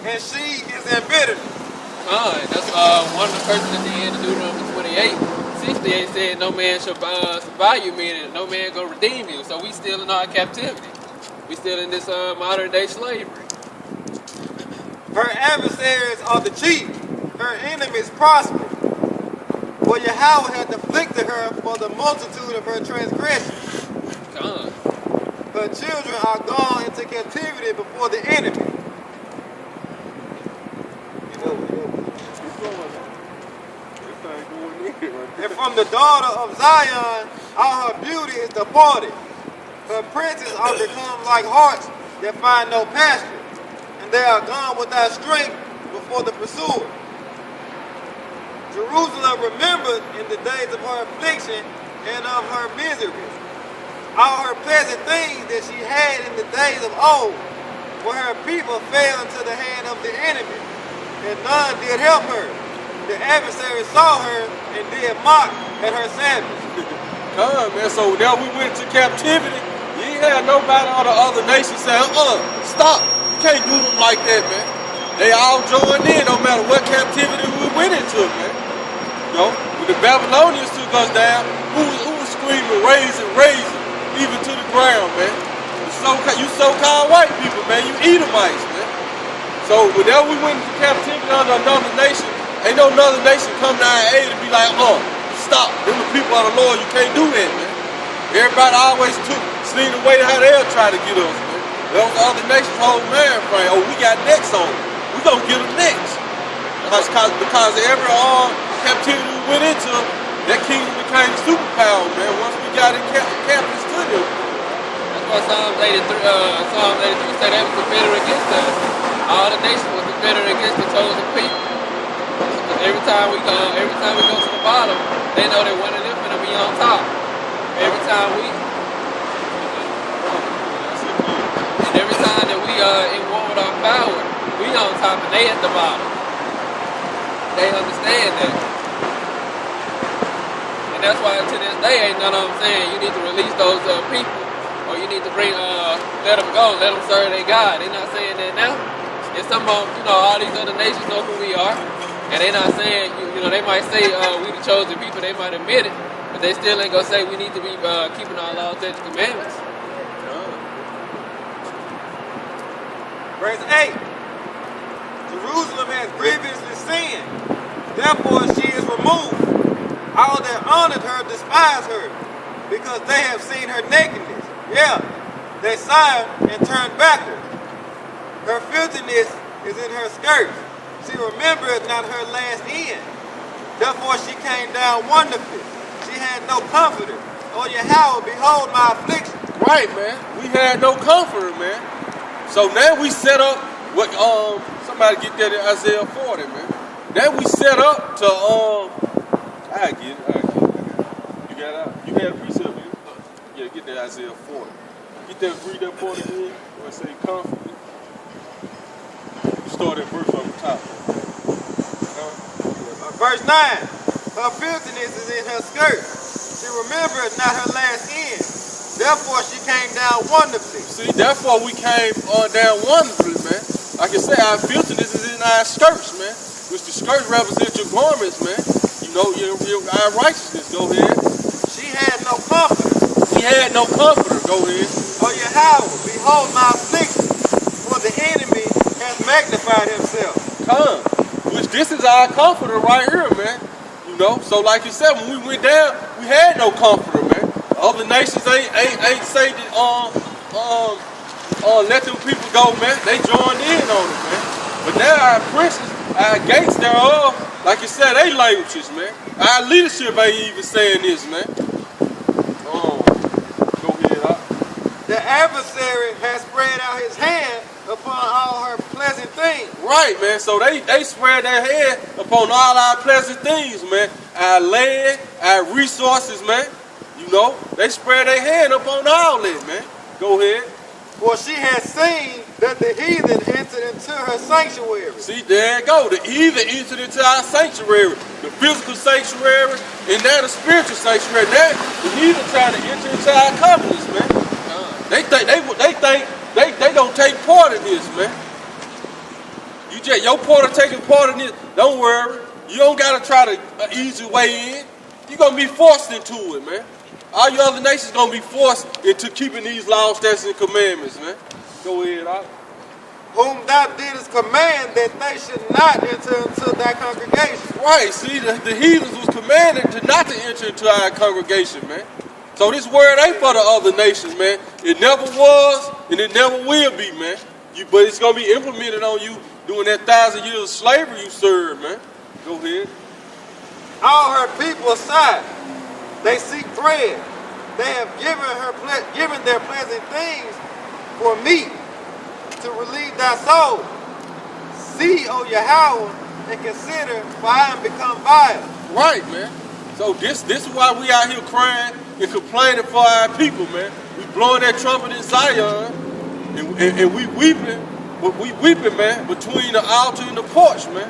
and she is in bitterness. That's one of the verses at the end of Deuteronomy 28. 68 said, no man shall buy you, meaning no man gonna redeem you. So we still in our captivity. We still in this modern day slavery. Her adversaries are the chief, her enemies prosper. For Yahweh hath afflicted her for the multitude of her transgressions. God. Her children are gone into captivity before the enemy. And from the daughter of Zion, all her beauty is departed. Her princes are become like harts that find no pasture, and they are gone without strength before the pursuer. Jerusalem remembered in the days of her affliction and of her miseries all her pleasant things that she had in the days of old, where her people fell into the hand of the enemy, and none did help her. The adversary saw her and did mock at her Sabbath. Come, man. So now we went to captivity. You ain't had nobody on the other nations saying, stop. You can't do them like that, man. They all joined in no matter what captivity we went into, man. You know, when the Babylonians took us down, who was screaming, raising, even to the ground, man? You so-called white people, man. You Edomites, man. So whenever we went into captivity under another nation, ain't no another nation come to our aid and be like, stop. Them the people of the Lord, you can't do that, man. Everybody always seen the way how they'll try to get us, man. Those other nations whole man frame. We got next on them. We gonna get them next. Because every captivity we went into, that kingdom became superpower, man. Once we got in captive to them. That's why Psalms 83 say they was confederate against us. All the nations was confederate against the chosen people. Every time we go to the bottom, they know that one of them gonna be on top. Every time that we in war with our power, we on top and they at the bottom. They understand that. And that's why to this day ain't none of them saying you need to release those people, or you need to let them go, let them serve their God. They're not saying that now. And some of them, all these other nations know who we are. And they not saying, they might say we the chosen people, they might admit it, but they still ain't gonna say we need to be keeping our laws, statutes, and commandments. Verse 8, Jerusalem has grievously sinned, therefore she is removed. All that honored her despise her, because they have seen her nakedness. Yeah, they sigh and turn backward. Her filthiness is in her skirts. She remembered not her last end. Therefore she came down wonderfully. She had no comforter. O Yahweh, behold my affliction. Right, man. We had no comforter, man. So now we set up what somebody get that in Isaiah 40, man. Now we set up to I get it. You got it out. You had a precept, man. Yeah, get that Isaiah 40. Get that, read that 40 again. Where it say comfort. Start that verse on the top. Verse 9, her filthiness is in her skirt. She remembered not her last end. Therefore she came down wonderfully. See, therefore we came down wonderfully, man. Like I said, our filthiness is in our skirts, man. Which the skirts represent your garments, man. Our righteousness. Go ahead. She had no comforter. She had no comforter. Go ahead. O Yahweh, behold my affliction, for the enemy has magnified himself. Come. Which this is our comforter right here, man. So like you said, when we went down, we had no comforter, man. Other nations ain't say that let them people go, man. They joined in on it, man. But now our princes, our gates thereof, like you said, they languages, man. Our leadership ain't even saying this, man. Go ahead, The adversary has spread out his hand upon all her pleasant things. Right, man. So they spread their hand upon all our pleasant things, man. Our land, our resources, man. They spread their hand upon all that, man. Go ahead. For she has seen that the heathen entered into her sanctuary. See, there you go. The heathen entered into our sanctuary. The physical sanctuary and now the spiritual sanctuary. Now the heathen trying to enter into our covenants, man. They think they don't take part in this, man. You just your part of taking part in this. Don't worry. You don't gotta try to ease your way in. You're gonna be forced into it, man. All you other nations gonna be forced into keeping these laws, statutes, and commandments, man. Go ahead, Al. Whom thou didst command that they should not enter into thy congregation. Right, see, the heathens was commanded to not to enter into our congregation, man. So this word ain't for the other nations, man. It never was, and it never will be, man. But it's going to be implemented on you during that 1,000 years of slavery you served, man. Go ahead. All her people aside, they seek bread. They have given their pleasant things for meat to relieve thy soul. See, O Yahweh, and consider, for I am become vile. Right, man. So this is why we out here crying and complaining for our people, man. We blowing that trumpet in Zion, and we weeping, but we weeping, man, between the altar and the porch, man.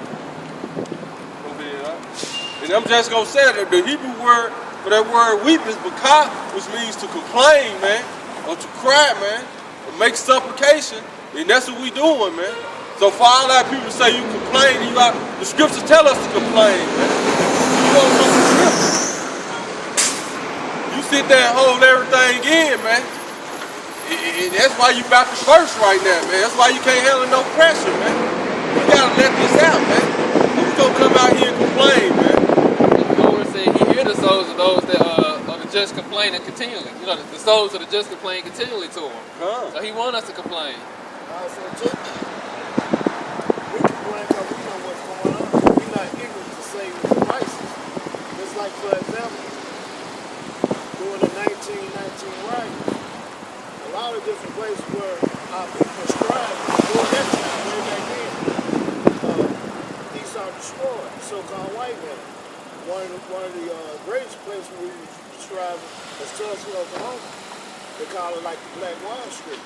And I'm just gonna say that the Hebrew word for that word weep is bakah, which means to complain, man, or to cry, man, or make supplication, and that's what we doing, man. So for all that people say you complain, the scriptures tell us to complain, man. You don't know the scriptures. You sit there and hold everything in, man. And that's why you about to burst right now, man. That's why you can't handle no pressure, man. You gotta let this out, man. You gonna come out here and complain, man. The Lord said He hear the souls of those that are the just complaining continually. You know, the souls of the just complain continually to Him. So He want us to complain. So too, we complain because we know what's going on. We're not ignorant to save the prices. It's like, for example, during the 1919 riot, a lot of different places where our people strived during that time, way back then. Esau destroyed, so-called white men. One of the greatest places we strived was Tulsa, Oklahoma. They call it like the Black Wall Street.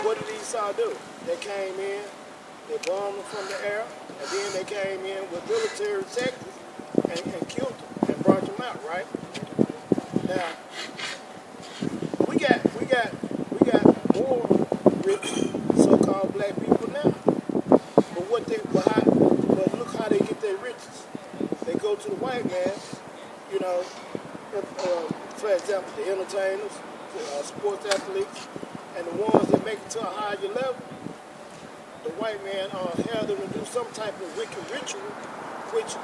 What did Esau do? They came in, they bombed them from the air, and then they came in with military tactics and killed them and brought them out, right? Now, we got more rich so-called black people now. But look how they get their riches. They go to the white man, you know, for example, the entertainers, sports athletes, and the ones that make it to a higher level, the white man held them to do some type of wicked ritual, which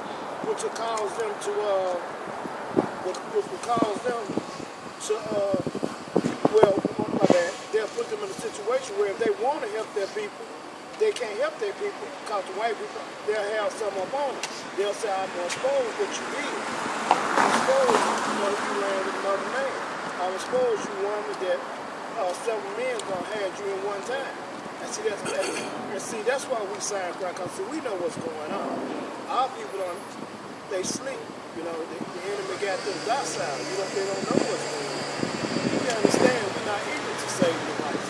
will cause them to, my bad, they'll put them in a situation where if they want to help their people, they can't help their people because the white people, they'll have some up on them. They'll say, I'm going to expose what you did. I'm expose you land with another man. I'm expose you woman that several men gonna have you in one time. And see, that's why we sign cry, because we know what's going on. Our people they sleep. You know, the enemy got them docile. They don't know what's going on. You understand, we're not eager to save your life.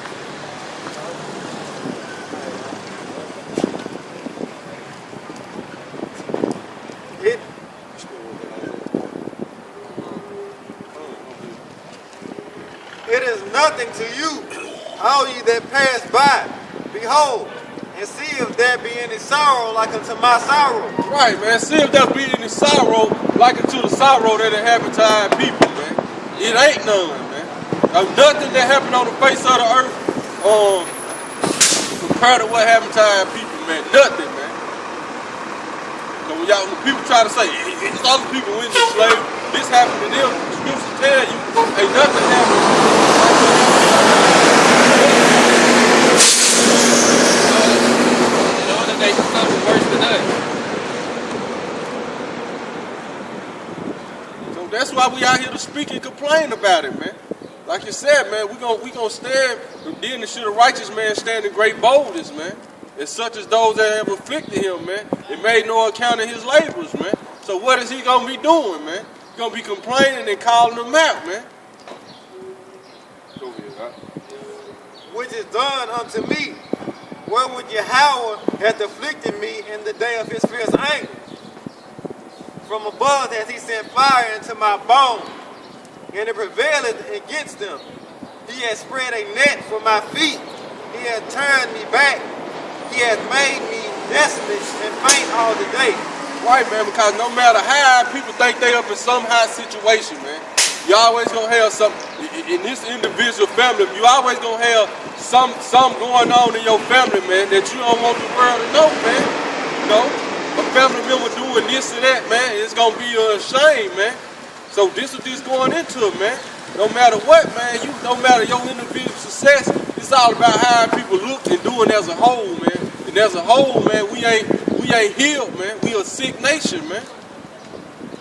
It is nothing to you, all ye that pass by. Behold, and see if there be any sorrow like unto my sorrow. Right, man. See if there be any sorrow like unto the sorrow that had happened to our people, man. It ain't none, man. Nothing that happened on the face of the earth compared to what happened to our people, man. Nothing, man. So when people try to say, it's other people went to slavery, this happened to them, the scriptures tell you, ain't nothing happened. They suffer worse than us. So that's why we out here to speak and complain about it, man. Like you said, man, we gonna stand, then should a righteous man stand in great boldness, man. As such as those that have afflicted him, man. It made no account of his labors, man. So what is he gonna be doing, man? He's gonna be complaining and calling them out, man. Go ahead, huh? Which is done unto me. Where would Yahweh hath afflicted me in the day of his fierce anger? From above hath he sent fire into my bones, and it prevaileth against them. He hath spread a net for my feet. He hath turned me back. He hath made me desolate and faint all the day. Right, man, because no matter how people think they up in some high situation, man, you always gonna have some, in this individual family, you always gonna have some going on in your family, man, that you don't want the world to know, man. You know, a family member doing this or that, man, it's gonna be a shame, man. So this is just going into it, man. No matter what, man, no matter your individual success, it's all about how people look and doing as a whole, man. And as a whole, man, we ain't healed, man. We a sick nation, man.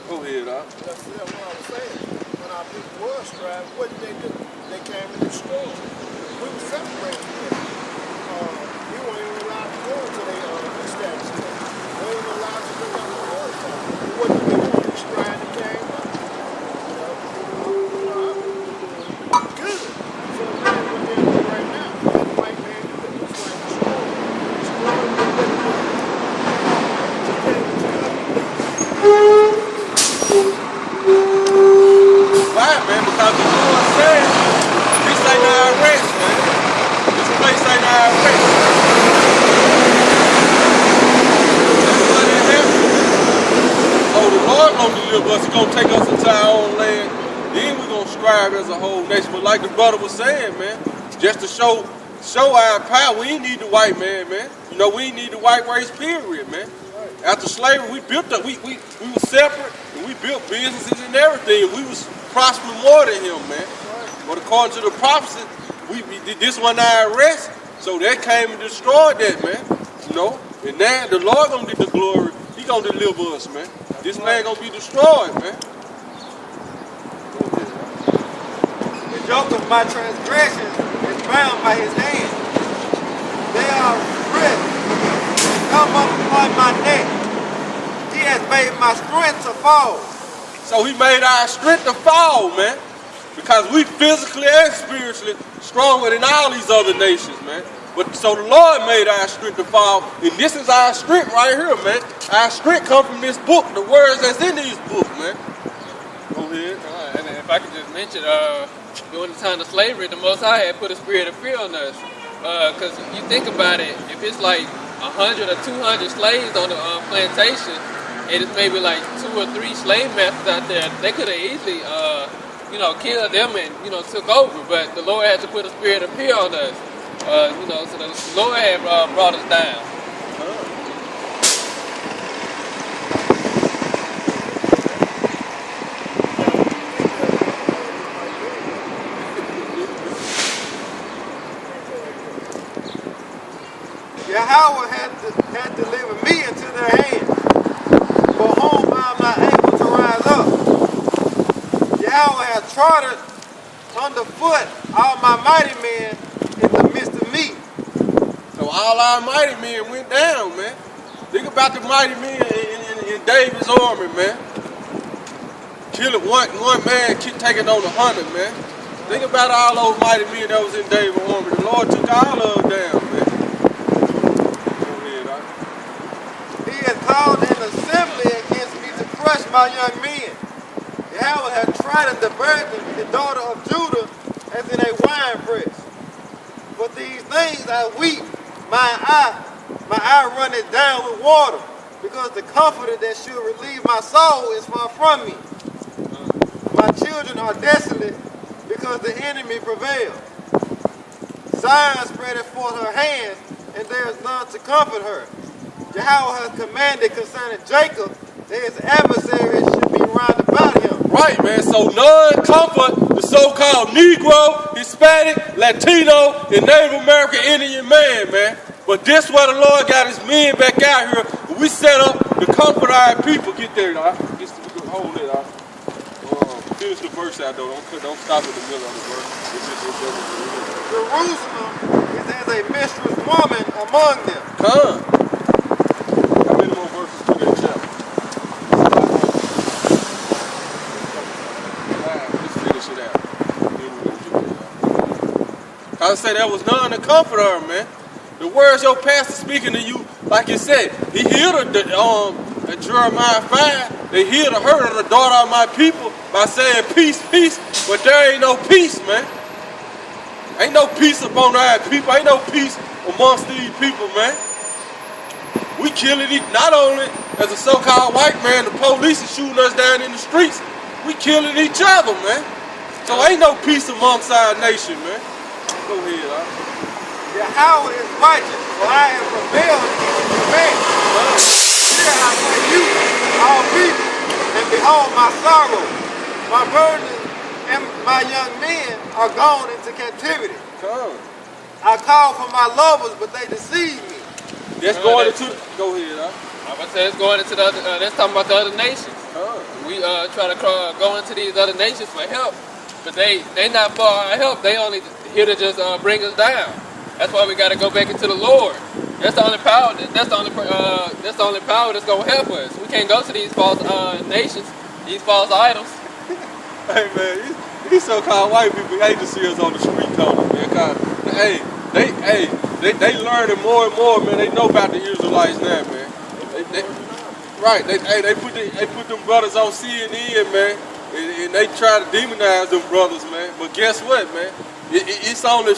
Go ahead, Doc. That's what I was saying. When our people were striving, what did they do? They came and destroyed. We were separated from them. We weren't even allowed to go into their establishment. We weren't even allowed to bring up the word for them. What did they do? They strived and came up. Good. So what they're doing right now, the white man do it. It's like Why, man? Because the Lord said, this ain't our rest, man. This place ain't our rest. That's why that happened. So the Lord gonna deliver us. He's gonna take us into our own land. Then we're gonna strive as a whole nation. But like the brother was saying, man, just to show our power, we ain't need the white man, man. You know, we ain't need the white race, period, man. After slavery, we built up. We were separate, and we built businesses and everything. We was prospering more than him, man. But according to the prophecy, we did this one our rest, so that came and destroyed that, man. You know, and now the Lord gonna get the glory. He gonna deliver us, man. This land gonna be destroyed, man. The yoke of my transgressions is bound by his hand. They are written, come up upon my neck. He has made my strength to fall. So he made our strength to fall, man. Because we physically and spiritually stronger than all these other nations, man. But so the Lord made our strength to fall. And this is our strength right here, man. Our strength come from this book, the words that's in these books, man. Go ahead. And if I could just mention, during the time of slavery, the Most High had put a spirit of fear on us. Because you think about it, if it's like 100 or 200 slaves on the plantation, and it's maybe like 2 or 3 slave masters out there, they could have easily, killed them and, took over. But the Lord had to put a spirit of fear on us, so the Lord had brought us down. Yahweh had delivered me into their hands, for whom I am not able to rise up. Yahweh had trodden underfoot all my mighty men in the midst of me. So all our mighty men went down, man. Think about the mighty men in David's army, man. Killing one man, taking on 100, man. Think about all those mighty men that was in David's army. The Lord took all of them down, man. He has called an assembly against me to crush my young men. Yahweh has trodden the virgin, the daughter of Judah, as in a winepress. For these things I weep, my eye runneth down with water, because the comforter that should relieve my soul is far from me. My children are desolate, because the enemy prevailed. Zion spreadeth forth her hands, and there is none to comfort her. Yahweh has commanded concerning Jacob that his adversaries should be round about him. Right, man. So none comfort the so-called Negro, Hispanic, Latino, and Native American Indian man. But this where the Lord got his men back out here. We set up to comfort our people. Get there, dog. Just hold it, dog. Finish the verse out, though. Don't stop in the middle of the verse. Jerusalem is as a mistress woman among them. Come. How many more verses to that chapter? Let's finish it out. Then we're gonna get it out. I say there was none to comfort her, man. The words your pastor speaking to you, like you said, he healed at Jeremiah 5, they healed the hurt of the daughter of my people by saying peace, peace, but there ain't no peace, man. Ain't no peace upon our people. Ain't no peace amongst these people, man. we killing each, not only as a so-called white man, the police is shooting us down in the streets, we killing each other, man. So ain't no peace amongst our nation, man. Go ahead, Yahweh is righteous, for I have rebelled against the man. Hear I say you, all people, and behold my sorrow. My virgins and my young men are gone into captivity. Come. I call for my lovers, but they deceive me. That's going into. Go ahead, I'm gonna say it's going into the other, that's talking about the other nations. We try to go into these other nations for help, but they not for our help. They only here to just bring us down. That's why we got to go back into the Lord. That's the only power. That's the only power that's gonna help us. We can't go to these false nations, these false idols. Hey man, these so-called white people hate to see us on the street corner, man. Cause they learning more and more, man. They know about the Israelites now, man. They put them brothers on CNN, man, and they try to demonize them brothers, man. But guess what, man? It's only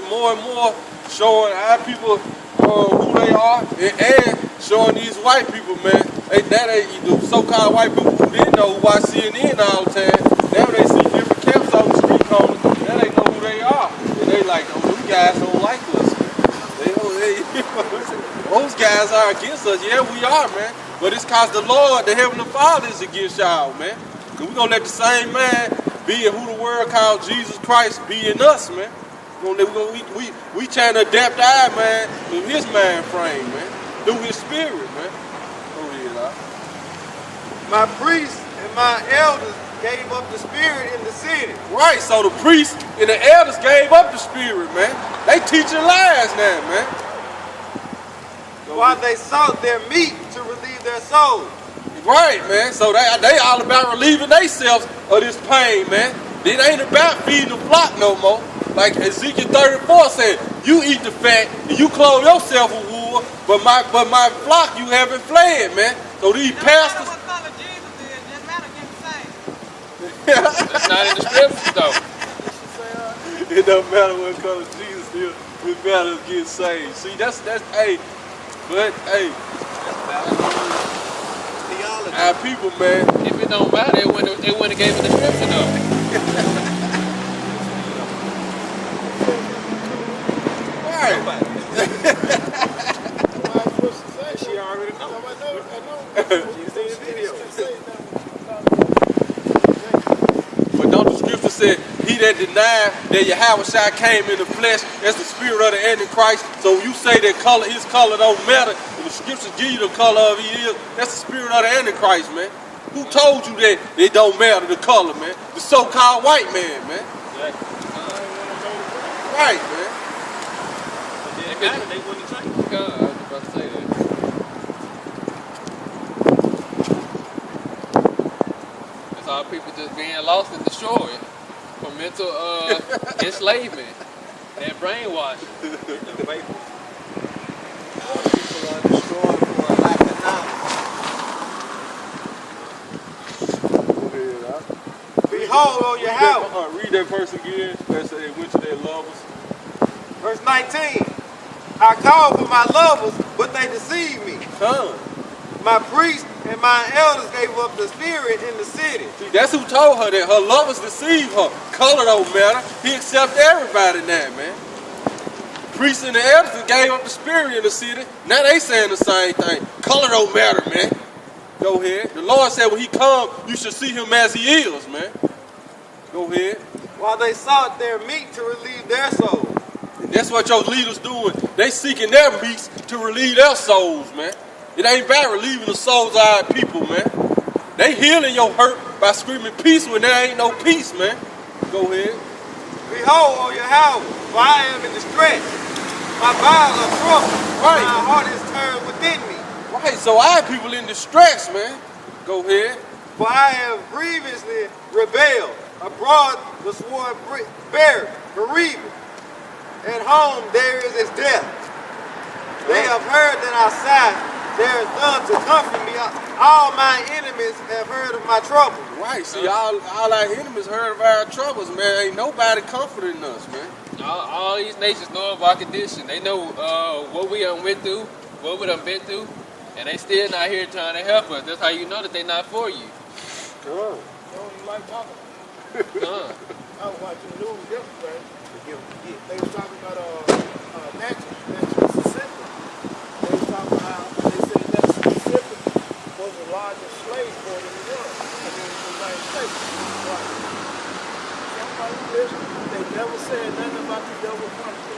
more and more showing our people who they are, and showing these white people, man. The so-called white people who didn't know who watch CNN all the time. Now they see different camps on the street corners. Now they know who they are, and they like, oh, them guys don't like us. Those guys are against us. Yeah, we are, man. But it's cause the Lord, the Heavenly Father, is against y'all, man. And we're gonna let the same man be in who the world called Jesus Christ be in us, man. We trying to adapt our man to his mind frame, man. Through his spirit, man. Go ahead, My priests and my elders gave up the spirit in the city. Right, so the priests and the elders gave up the spirit, man. They teaching lies now, man. While they sought their meat to relieve their souls. Right, man. So they all about relieving themselves of this pain, man. It ain't about feeding the flock no more. Like Ezekiel 34 said, you eat the fat and you clothe yourself with wool, but my flock you haven't fled, man. So these pastors. What color Jesus is, just matter get the same. That's not in the scriptures, though. It don't matter what color Jesus is. It matters get saved. See, that's hey, but hey, our people, man. If it don't matter, they wouldn't have gave it the scripture, though. Right. She already knows. I know. She's seen the video. But don't the scripture say, he that denied that Yahweh came in the flesh, that's the spirit of the Antichrist. So you say that his color don't matter, and the scriptures give you the color of he is, that's the spirit of the Antichrist, man. Who told you that it don't matter the color, man? The so-called white man, man. Right, man. They wouldn't change. God, I was about to say that. That's all people just being lost and destroyed from mental enslavement and brainwashing. People are destroyed for a lack of knowledge. Behold, O Yahweh. Read that verse again. That said they went to their lovers. Verse 19. I called for my lovers, but they deceived me. Come. My priests and my elders gave up the spirit in the city. See, that's who told her that her lovers deceived her. Color don't matter. He accepts everybody now, man. Priests and the elders gave up the spirit in the city. Now they saying the same thing. Color don't matter, man. Go ahead. The Lord said when he come, you should see him as he is, man. Go ahead. While they sought their meat to relieve their souls. And that's what your leaders doing. They seeking their meats to relieve their souls, man. It ain't about relieving the souls of our people, man. They healing your hurt by screaming peace when there ain't no peace, man. Go ahead. Behold, O Yahweh, for I am in distress. My bowels are troubled. Right. My heart is turned within me. Right, so our people in distress, man. Go ahead. For I have grievously rebelled. Abroad the sword buried, bereaved. At home there is his death. They have heard that I sigh. There is none to comfort me. All my enemies have heard of my trouble. Right, see, all our enemies heard of our troubles, man. Ain't nobody comforting us, man. All these nations know of our condition. They know what we went through, what we done been through, and they still not here trying to help us. That's how you know that they not for you. They don't even like talking. I was watching the news yesterday. They was talking about Natchez, Mississippi. They was talking about they said Natchez, Mississippi was the largest slave port in the world. I mean, in the United States. Right. Somebody listen. They never said nothing about the double punishment.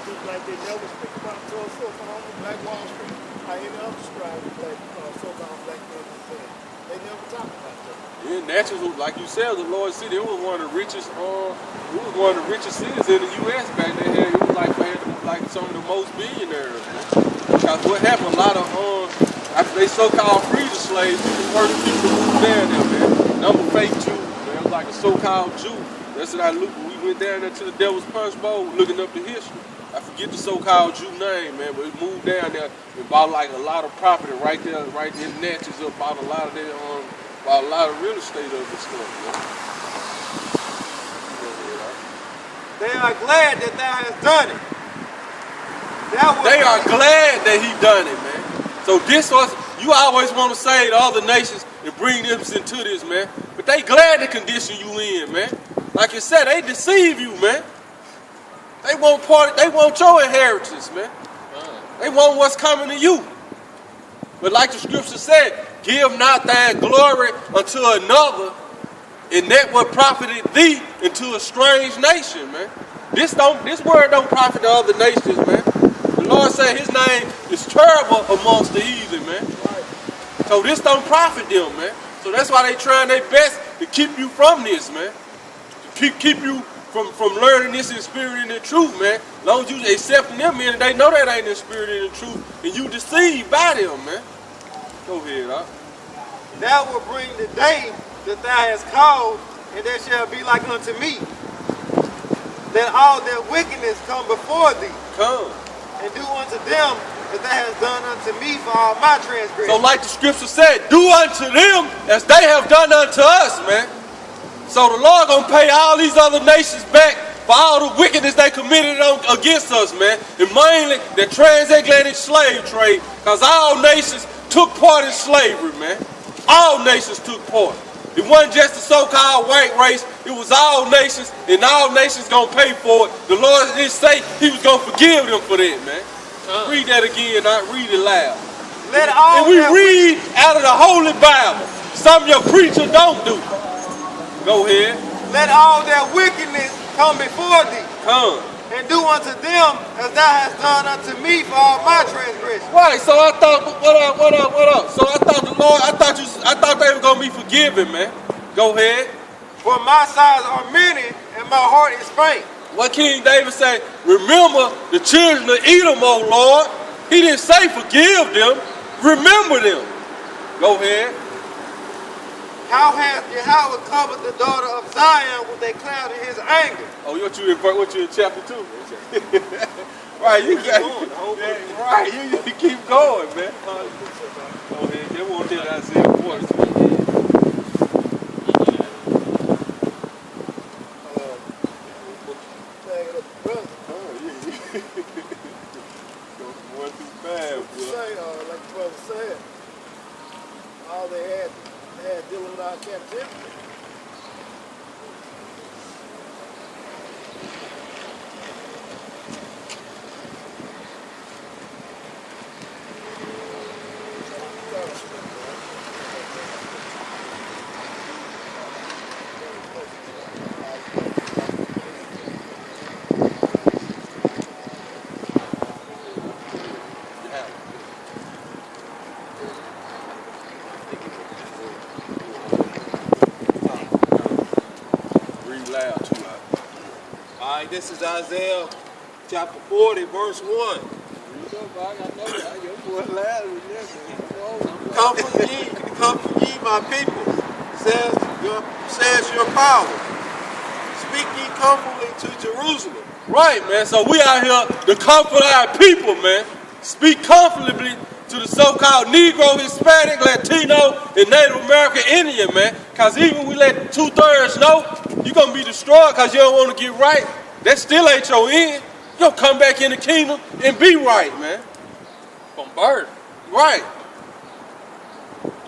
Just like they never speak about Tulsa, Oklahoma, Black Wall Street, or any other scribe black so-called black men said. They never talk about that. Yeah, Natchez, like you said, the Lord City, it was one of the richest, cities in the U.S. back then. It was like some of the most billionaires, man. Because what happened, a lot of, after they so-called freed the slaves, the first people moved down there, man. Number fake Jews, man. It was like a so-called Jew. That's what I looked when we went down there to the Devil's Punch Bowl, looking up the history. I forget the so-called Jew name, man, but it moved down there and bought like a lot of property right there in Natchez, bought a lot of their, bought a lot of real estate of this stuff, man. They are glad that thou hast done it. They are glad that he done it, man. So this was, you always want to say to other nations and bring them into this, man. But they glad the condition you in, man. Like you said, they deceive you, man. They want your inheritance, man. They want what's coming to you. But like the scripture said, give not thy glory unto another, and that what profited thee into a strange nation, man. This word don't profit the other nations, man. The Lord said his name is terrible amongst the heathen, man. So this don't profit them, man. So that's why they trying their best to keep you from this, man. To keep you from learning this in spirit and in truth, man. As long as you accepting them, man, and they know that ain't in spirit and in truth, and you deceived by them, man. Go ahead, huh? Thou will bring the day that thou hast called, and there shall be like unto me, that all their wickedness come before thee. Come. And do unto them as thou hast done unto me for all my transgressions. So like the scripture said, do unto them as they have done unto us, man. So the Lord gonna pay all these other nations back for all the wickedness they committed against us, man. And mainly the transatlantic slave trade, because all nations took part in slavery, man. All nations took part. It wasn't just the so-called white race, it was all nations, and all nations gonna pay for it. The Lord didn't say he was gonna forgive them for that, man. Read that again, not read it loud. And we read out of the Holy Bible. Some of your preachers don't do. Go ahead. Let all their wickedness come before thee. Come. And do unto them as thou hast done unto me for all my transgressions. Right, so I thought, what up? So I thought the Lord, I thought they were gonna be forgiven, man. Go ahead. For my sides are many and my heart is faint. What King David say? Remember the children of Edom, O Lord. He didn't say forgive them. Remember them. Go ahead. How hath Yahweh covered the daughter of Zion with a cloud in his anger? Oh, what you in chapter 2? Right, you keep going. Right, you keep going, man. Go ahead. They won't tell Isaiah 40. Like the brother said, all they had dealing with our captivity. This is Isaiah chapter 40, verse 1. Comfort ye my people, says your power. Speak ye comfortably to Jerusalem. Right, man. So we out here to comfort our people, man. Speak comfortably to the so-called Negro, Hispanic, Latino, and Native American Indian, man. Because even we let 2/3 know, you're going to be destroyed because you don't want to get right. That still ain't your end. You'll come back in the kingdom and be right, man. from birth. Right.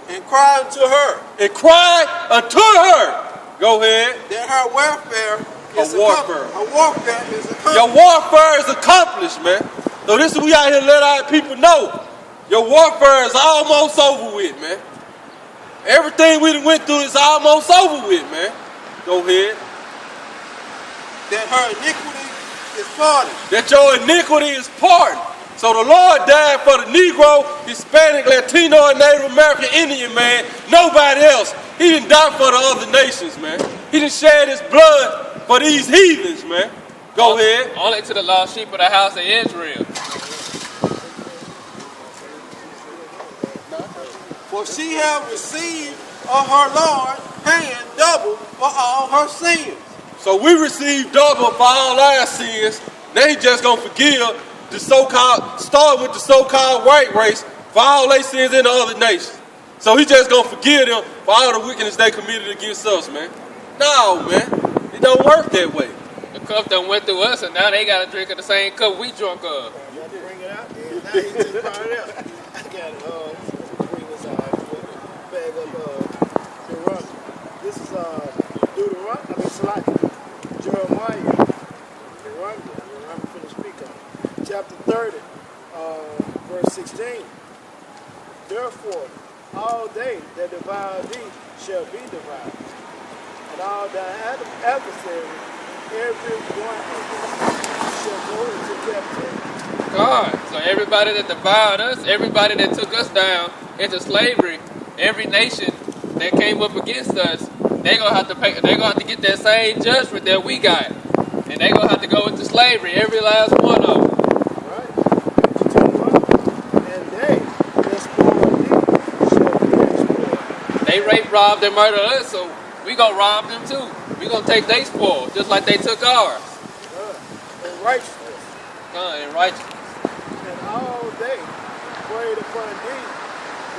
And cry unto her And cry unto her. Go ahead. that her welfare is warfare. Her warfare is accomplished. Your warfare is accomplished, man. So this is we out here let our people know. Your warfare is almost over with, man. Everything we done went through is almost over with, man. Go ahead. That her iniquity is pardoned. That your iniquity is pardoned. So the Lord died for the Negro, Hispanic, Latino, and Native American Indian, man. Nobody else. He didn't die for the other nations, man. He didn't shed his blood for these heathens, man. Go ahead. Only to the lost sheep of the house of Israel. For she have received of her Lord hand double for all her sins. So we received double for all our sins. Now he just gonna forgive the so-called, start with the so-called white race for all their sins in the other nations. So he just gonna forgive them for all the wickedness they committed against us, man. No, man. It don't work that way. The cup done went through us, and now they got to drink of the same cup we drunk of. You have to bring it out there. Now you just brought it out. I got bring this out. Bag of Deuteronomy. This is Deuteronomy. It's like Jeremiah. Deuteronomy finna speak on it. Chapter 30, verse 16. Therefore, all they that devour thee shall be devoured, and all thy adversaries, every one of them, shall go into captivity. God. So everybody that devoured us, everybody that took us down into slavery, every nation that came up against us, they gonna have to pay. They gonna have to get that same judgment that we got, and they gonna have to go into slavery. Every last one of them. Right. And they that spoil thee shall be destroyed. They rape, robbed, and murdered us, so we gonna rob them too. We gonna take their spoil, just like they took ours. And righteousness. And righteousness. And all they prayed upon thee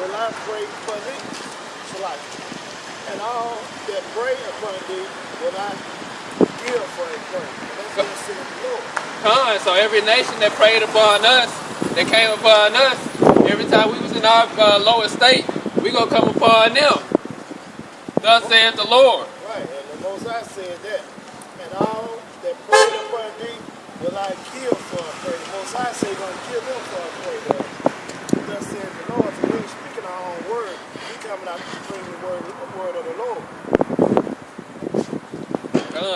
will I pray for thee. Salah. And all that pray upon thee will I give for a prayer. And that's what it said the Lord. So every nation that preyed upon us, that came upon us, every time we was in our lower state, we gonna come upon them. Thus saith the Lord. Right, and the Most High said that. And all that prayed upon thee will I kill for a prayer. The Most High said he's going to kill them for a prayer. Thus said the Lord. So we ain't speaking our own word. We coming out to bring the word of the Lord.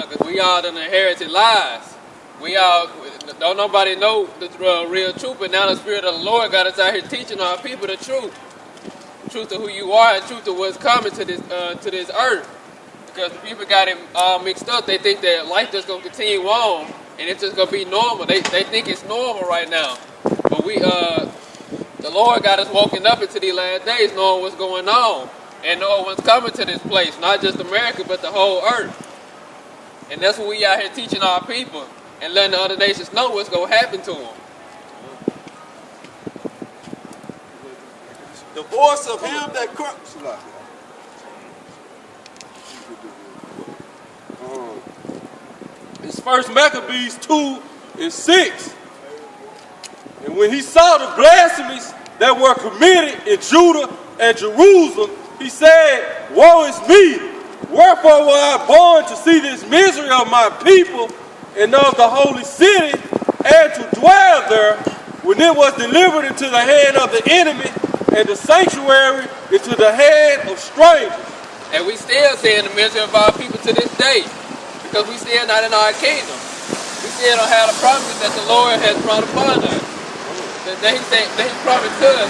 Because we all done inherited lies. We all, don't nobody know the real truth, but now the Spirit of the Lord got us out here teaching our people the truth. Truth of who you are and truth of what's coming to this earth. Because the people got it all mixed up. They think that life just gonna continue on and it's just gonna be normal. They think it's normal right now. But the Lord got us woken up into these last days, knowing what's going on and knowing what's coming to this place. Not just America, but the whole earth. And that's what we out here teaching our people and letting the other nations know what's gonna happen to them. The voice of him that cries. It's 1 Maccabees 2:6. And when he saw the blasphemies that were committed in Judah and Jerusalem, he said, "Woe is me! Wherefore were I born to see this misery of my people and of the holy city, and to dwell there, when it was delivered into the hand of the enemy, and the sanctuary into the hand of strangers." And we still seeing the misery of our people to this day, because we still not in our kingdom. We still don't have the promises that the Lord has brought upon us. That he promised to us,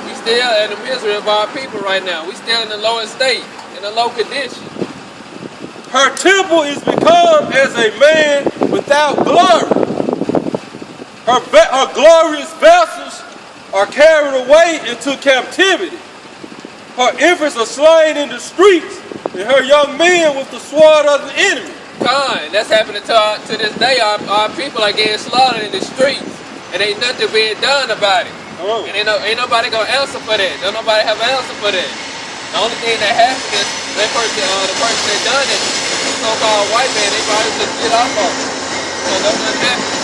We still in the misery of our people right now. We still in the lowest state, in a low condition. Her temple is become as a man without glory. Her glorious vessels are carried away into captivity. Her infants are slain in the streets, and her young men with the sword of the enemy. That's happening to this day. Our people are getting slaughtered in the streets, and ain't nothing being done about it. Oh. And ain't nobody gonna answer for that. Don't nobody have an answer for that. The only thing that happened is the person that done it, the so-called white man, they probably just get off of it. So nothing happened.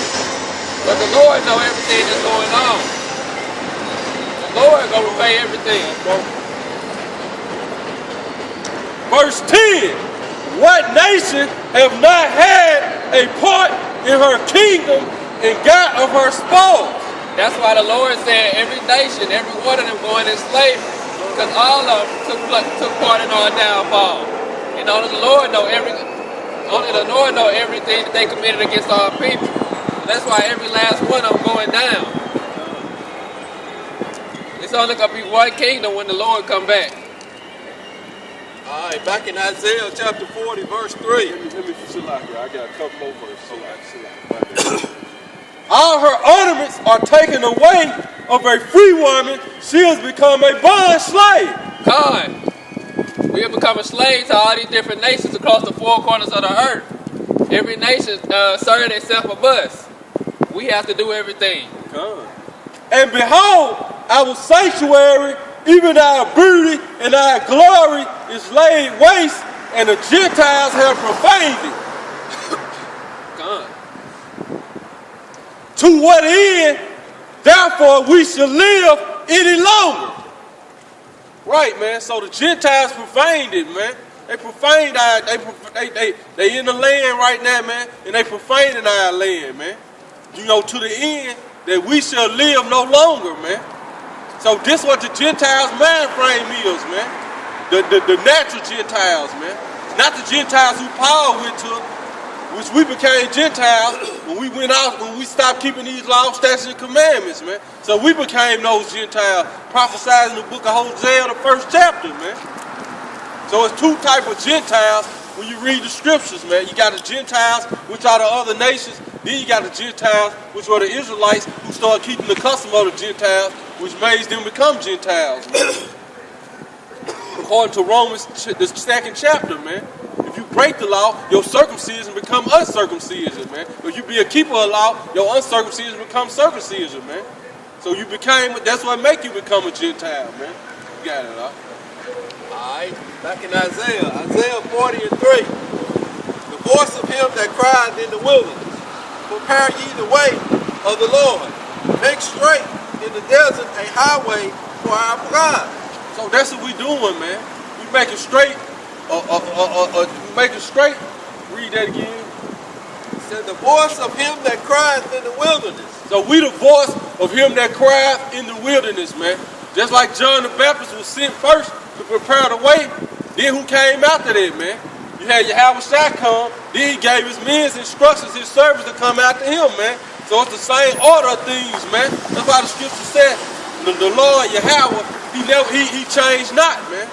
But the Lord knows everything that's going on. everything. Verse 10, what nation have not had a part in her kingdom and got of her spoils? That's why the Lord said every nation, every one of them going in slavery, because all of them took part in our downfall. And only the Lord know everything that they committed against our people. That's why every last one of them going down. It's only gonna be one kingdom when the Lord come back. All right, back in Isaiah chapter 40, verse 3. Let me chill out here. I got a couple more verses. All her ornaments are taken away of a free woman. She has become a bond slave. God, we have become a slave to all these different nations across the four corners of the earth. Every nation serve themselves above us. We have to do everything. God. And behold, our sanctuary, even our beauty and our glory is laid waste, and the Gentiles have profaned it. God. To what end, therefore, we shall live any longer? Right, man. So the Gentiles profaned it, man. They profaned our, they in the land right now, man, and they profaning our land, man. You know, to the end that we shall live no longer, man. So this what the Gentiles' mind frame is, man. The natural Gentiles, man. Not the Gentiles who Paul went to, which we became Gentiles when we went out, when we stopped keeping these laws, statutes, and commandments, man. So we became those Gentiles, prophesied in the book of Hosea, the 1st chapter, man. So it's two types of Gentiles when you read the scriptures, man. You got the Gentiles, which are the other nations. Then you got the Gentiles, which were the Israelites, who started keeping the custom of the Gentiles, which made them become Gentiles, man. According to Romans, the 2nd chapter, man. If you break the law, your circumcision become uncircumcision, man. If you be a keeper of law, your uncircumcision become circumcision, man. So you became, that's what make you become a Gentile, man. You got it, huh? Alright, back in Isaiah 40 and 3. The voice of him that cried in the wilderness, prepare ye the way of the Lord. Make straight in the desert a highway for our God. So that's what we doing, man. We making straight, making straight. Read that again. It said the voice of him that cried in the wilderness. So we the voice of him that cried in the wilderness, man. Just like John the Baptist was sent first to prepare the way, then who came after that, man? You had Yahweh Shai come, then he gave his men's instructions, his servants to come after him, man. So it's the same order of things, man. That's why the scripture said, the Lord Yahweh, he changed not, man.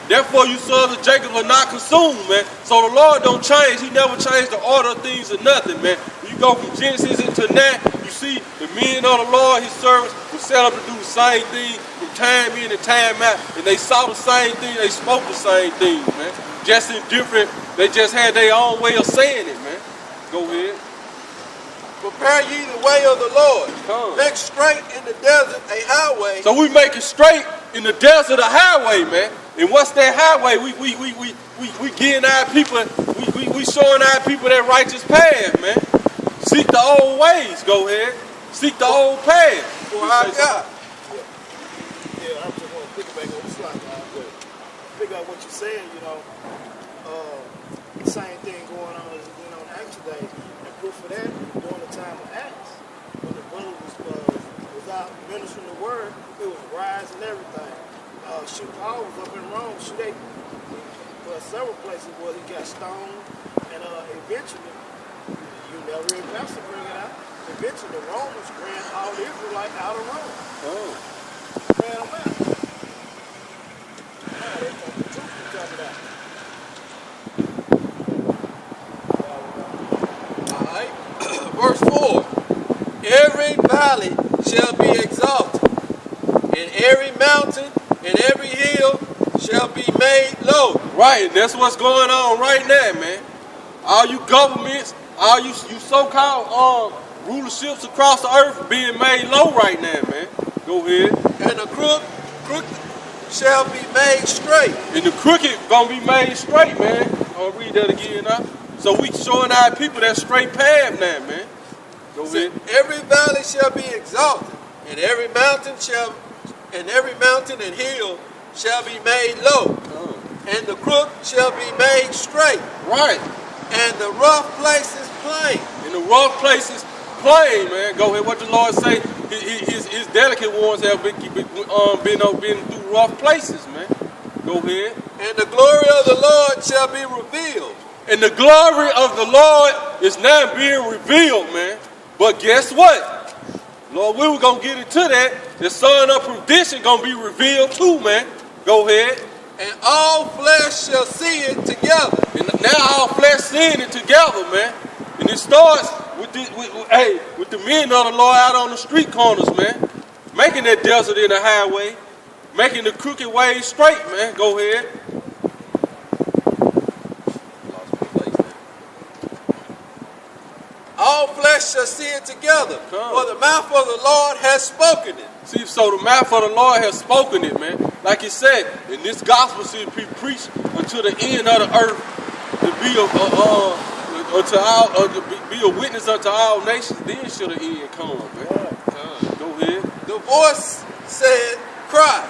Therefore you sons of Jacob are not consumed, man. So the Lord don't change. He never changed the order of things or nothing, man. When you go from Genesis into now, you see the men of the Lord, his servants, were set up to do the same thing from time in and time out. And they saw the same thing, they spoke the same things, man. Just in different, they just had their own way of saying it, man. Go ahead. Prepare ye the way of the Lord. Come. Make straight in the desert a highway. So we make it straight in the desert a highway, man. And what's that highway? We getting our people, we showing our people that righteous path, man. Seek the old ways, go ahead. Seek the old path. For our God. Yeah, I just want to pick it back on the slide, but pick up what you're saying, you know. The same thing going on as it went on Acts today. And proof of that, during the time of Acts, when the brother was out ministering the word, it was riots and everything. Paul was up in Rome, for several places where he got stoned, and eventually, you never hear Pastor bring it out, eventually the Romans ran all the Israelites out of Rome. Oh. Ran them out. Now they want the truth to come out. Alright. Verse 4. Every valley shall be exalted, and every mountain and every hill shall be made low. Right, and that's what's going on right now, man. All you governments, all you so-called rulerships across the earth being made low right now, man. Go ahead. And the crooked shall be made straight. And the crooked gonna be made straight, man. I'll read that again now. So we showing our people that straight path now, man. Go ahead. Every valley shall be exalted, and every mountain shall and every mountain and hill shall be made low, and the crook shall be made straight, Right. and the rough places plain. In the rough places, plain, man. Go ahead. What the Lord say? His delicate ones have been through rough places, man. Go ahead. And the glory of the Lord shall be revealed. And the glory of the Lord is now being revealed, man. But guess what? Lord, we were going to get into that. The son of perdition going to be revealed too, man. Go ahead. And all flesh shall see it together. And now all flesh seeing it together, man. And it starts with the men of the Lord out on the street corners, man. Making that desert in a highway. Making the crooked ways straight, man. Go ahead. All flesh shall see it together, for the mouth of the Lord has spoken it. See, so the mouth of the Lord has spoken it, man. Like it said, in this gospel should be preached unto the end of the earth, to be a witness unto all nations. Then shall the end come, man. Go ahead. The voice said, cry.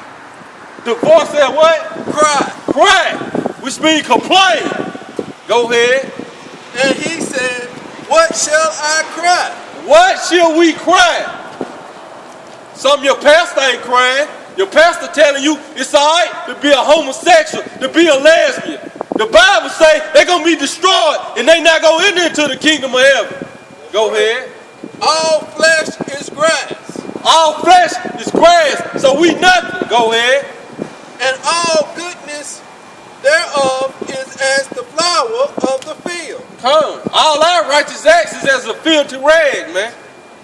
The voice said what? Cry. Cry, which means complain. Go ahead. And he said, what shall I cry? What shall we cry? Some of your pastor ain't crying. Your pastor telling you it's all right to be a homosexual, to be a lesbian. The Bible say they're going to be destroyed and they not going to enter into the kingdom of heaven. Go ahead. All flesh is grass. All flesh is grass, so we nothing. Go ahead. And all goodness thereof is as the flower of the field. All our righteous acts is as a filthy rag, man.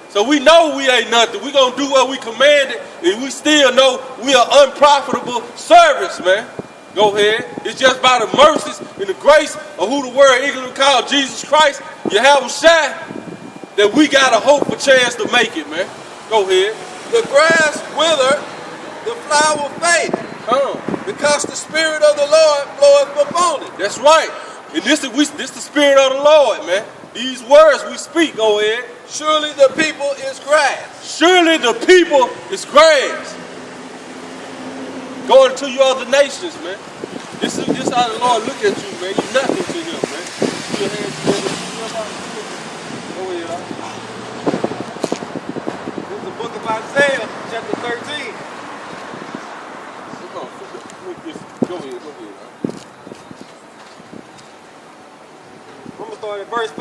So we know we ain't nothing. We gonna do what we commanded, and we still know we are unprofitable servants, man. Go ahead. It's just by the mercies and the grace of who the world ignorantly called Jesus Christ, Yahweh Shai, that we got a hope for chance to make it, man. Go ahead. The grass withered, the flower faded, because the Spirit of the Lord bloweth upon it. That's right. And this the Spirit of the Lord, man. These words we speak, go ahead. Surely the people is grass. Surely the people is grass. Going to your other nations, man. This is how the Lord look at you, man. You're nothing to him, man. Put your hands together. Go ahead. This is the book of Isaiah, chapter 13. Go ahead. I'm going to start at verse 5.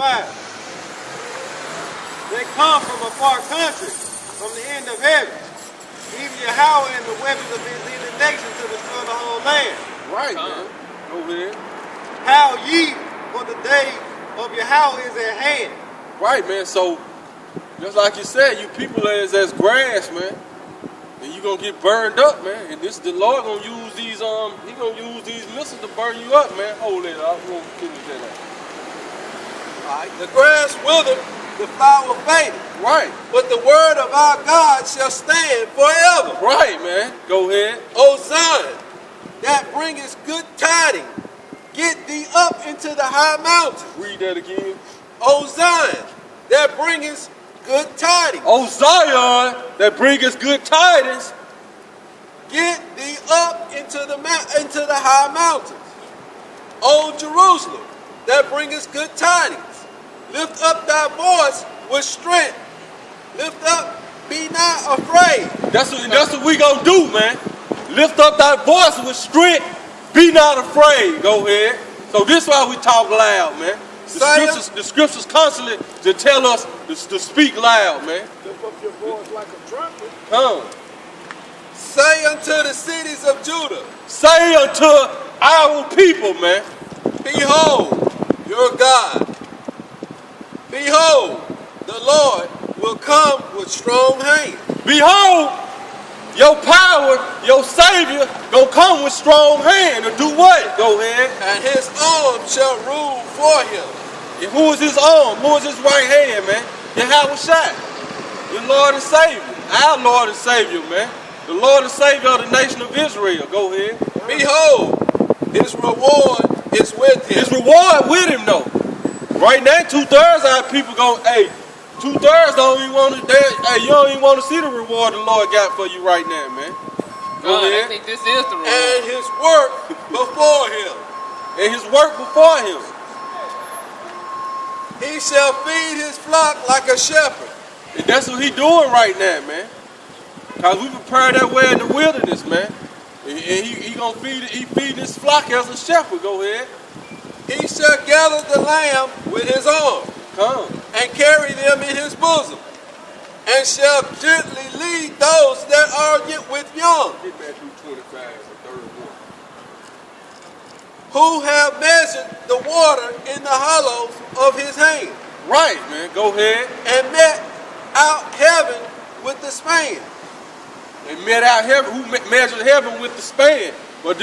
They come from a far country, from the end of heaven. Even Yahweh and the weapons of his indignation to destroy the whole land. Right, man. Go ahead. How ye, for the day of Yahweh is at hand. Right, man. So, just like you said, you people is as grass, man. And you gonna get burned up, man. And the Lord gonna use these he gonna use these missiles to burn you up, man. Hold it, I won't finish that up. All right. The grass withered, the flower faded. Right. But the word of our God shall stand forever. Right, man. Go ahead. O Zion, that bringeth good tidings, get thee up into the high mountains. Read that again. O Zion, that bringeth good tidings. O Zion, that bringeth good tidings, get thee up into the high mountains. O Jerusalem, that bringeth good tidings, lift up thy voice with strength. Lift up, be not afraid. That's what we gonna do, man. Lift up thy voice with strength, be not afraid. Go ahead. So this is why we talk loud, man. The scriptures constantly to tell us to speak loud, man. Lift up your voice like a trumpet. Say unto the cities of Judah. Say unto our people, man. Behold, your God. Behold, the Lord will come with strong hand. Behold, your power, your Savior, gonna come with strong hand to do what? Go ahead. And his arm shall rule for him. And who is his arm? Who is his right hand, man? Yahweh Shai, your Lord and Savior. Our Lord and Savior, man. The Lord and Savior of the nation of Israel. Go ahead. Behold, his reward is with him. His reward with him, though. Right now, 2/3 of our people going, hey, 2/3 don't even want to, you don't even want to see the reward the Lord got for you right now, man. Go I ahead. think this is the rule. and his work before him. And his work before him. He shall feed his flock like a shepherd. And that's what he doing right now, man. Cause we prepared that way in the wilderness, man. And he gonna feeding his flock as a shepherd. Go ahead. He shall gather the lamb with his arm Come. and carry them in his bosom, and shall gently lead those that are yet with young, Get Matthew 25 and 31. who have measured the water in the hollows of his hand, Right, man. Go ahead. and met out heaven with the span. They met out heaven. Who measured heaven with the span? But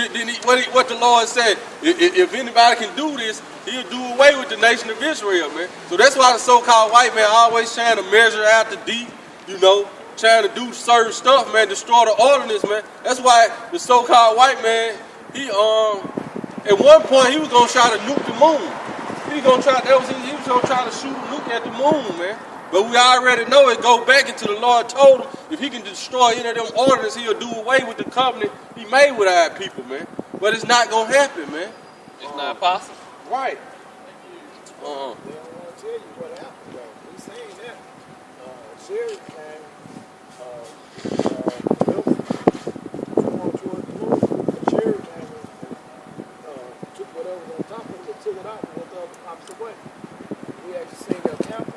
what the Lord said, if anybody can do this, he'll do away with the nation of Israel, man. So that's why the so-called white man always trying to measure out the deep, you know, trying to do certain stuff, man, destroy the ordinance, man. That's why the so-called white man, he at one point he was gonna try to nuke the moon. He was gonna try to shoot a nuke at the moon, man. But we already know it go back into the Lord told him if he can destroy any of them ordinances, he'll do away with the covenant he made with our people, man. But it's not gonna happen, man. It's not possible. Right. They don't want to tell you what happened, though. We saying that. Sherry came, going toward the moon. Sherry came and took whatever was on top of it, but took it out and went the opposite way. We actually seen the account of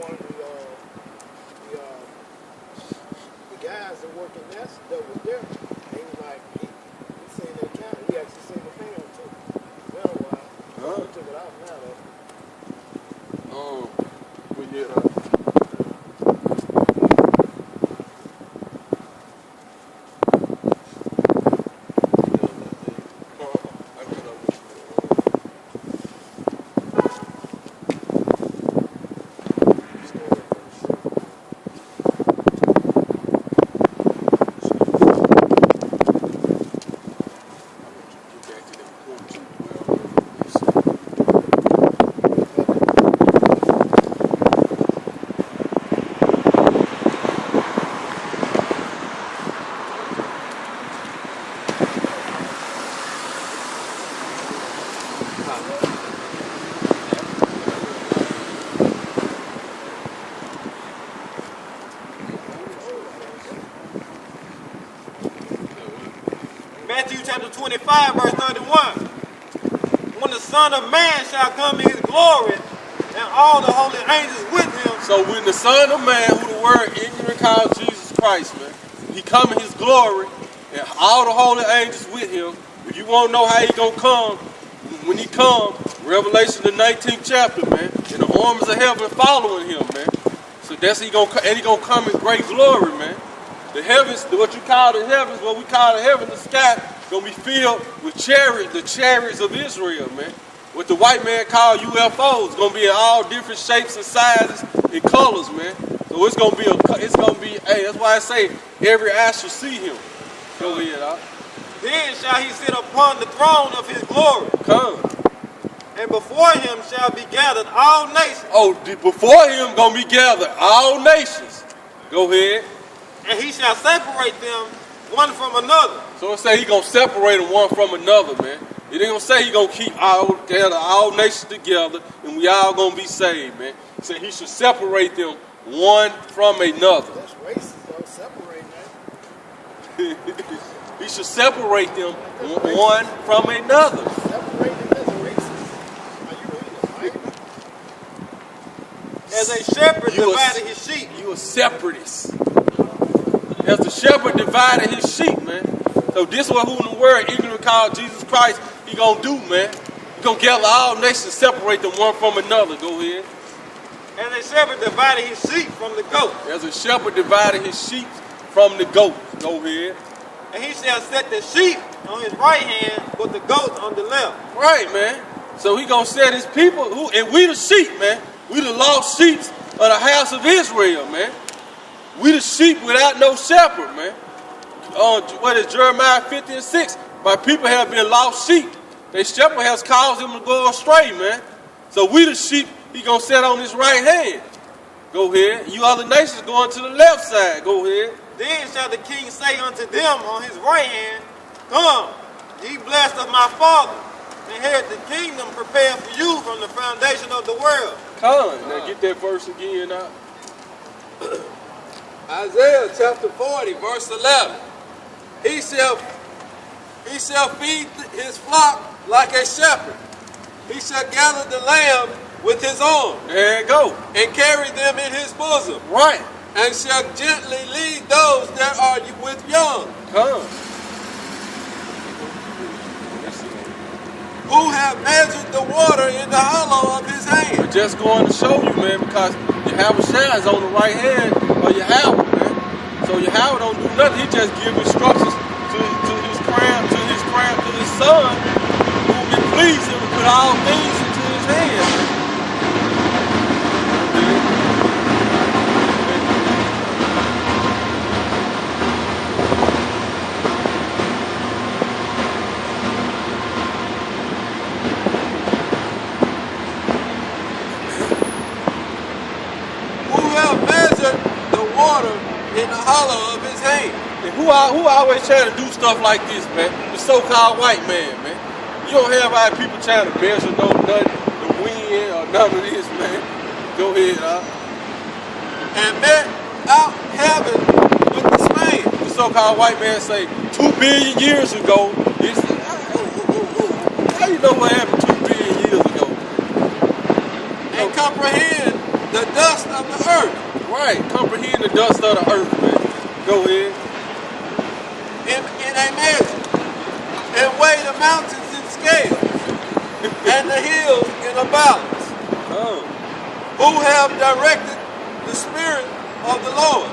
one of the guys that worked in that was there. And he was like, he seen the account. He actually seen the film too. Well, a while. He took it out now, though. But yeah, Matthew chapter 25, verse 31. When the Son of Man shall come in his glory, and all the holy angels with him. so when the Son of Man, who the word ignorant calls Jesus Christ, man, he come in his glory, and all the holy angels with him. If you want to know how he gonna come, when he come, Revelation the 19th chapter, man, and the armies of heaven following him, man. So that's he gonna come in great glory, man. The heavens, what you call the heavens, what we call the heaven, the sky, gonna be filled with chariots, the chariots of Israel, man. What the white man called UFOs, gonna be in all different shapes and sizes and colors, man. So it's gonna be hey, that's why I say every eye shall see him. Go ahead, huh? Then shall he sit upon the throne of his glory, Come. and before him shall be gathered all nations, Before him gonna be gathered all nations. Go ahead. and he shall separate them one from another. So it say he gonna separate them one from another, man. It ain't gonna say he gonna keep all nations together and we all gonna be saved, man. He said he should separate them one from another. That's racist, though. Separate, man. He should separate them one from another. Separating that's racist. Are you reading the Bible? As a shepherd You a- divided his sheep. You a separatist. As the shepherd divided his sheep, man. So this one who in the word ignorant called Jesus Christ, he gonna do, man. He gonna gather all nations, separate them one from another. Go ahead. As a shepherd divided his sheep from the goat. As a shepherd divided his sheep from the goat. Go ahead. And he shall set the sheep on his right hand, but the goats on the left. Right, man. So he gonna set his people, and we the sheep, man. We the lost sheep of the house of Israel, man. We the sheep without no shepherd, man. What is Jeremiah 50:6? My people have been lost sheep. Their shepherd has caused them to go astray, man. So we the sheep, he gonna set on his right hand. Go ahead. You other nations going to the left side. Go ahead. Then shall the king say unto them on his right hand, Come, ye blessed of my father, inherit the kingdom prepared for you from the foundation of the world. Now get that verse again now. Isaiah chapter 40, verse 11. He shall feed his flock like a shepherd. He shall gather the lamb with his arm. There you go. And carry them in his bosom. Right. And shall gently lead those that are with young. Who have measured the water in the hollow of his hand. We're just going to show you, man, because Yahweh shines on the right hand of Yahweh, man. So Yahweh don't do nothing. He just gives instructions to his son, who can please him and put all things into his hands. In the hollow of his hand. And who always trying to do stuff like this, man? The so-called white man, man. You don't have our people trying to measure nothing, the wind or none of this, man. Go ahead, And met out heaven with the span. The so-called white man say 2 billion years ago. It's, how you know what happened 2 billion years ago? And comprehend the dust of the earth. Right, comprehend the dust of the earth, man. Go ahead. In a measure. And weigh the mountains in scales. And the hills in a balance. Who have directed the Spirit of the Lord.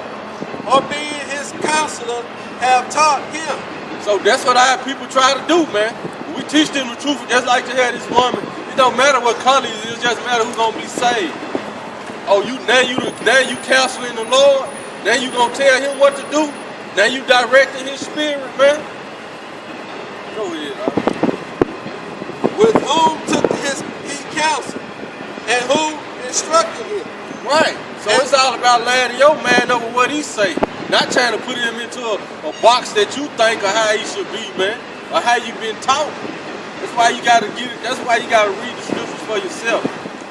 Or being his counselor have taught him. So that's what our people try to do, man. We teach them the truth just like to have this woman. It don't matter what color it is, it just matter who's gonna be saved. Oh, now you counseling the Lord. Now you gonna tell him what to do. Now you directing his spirit, man. Go ahead, With whom took he counsel, and who instructed him. Right. So it's all about laying your man over what he say. Not trying to put him into a box that you think of how he should be, man, or how you been taught. That's why you gotta that's why you gotta read the scriptures for yourself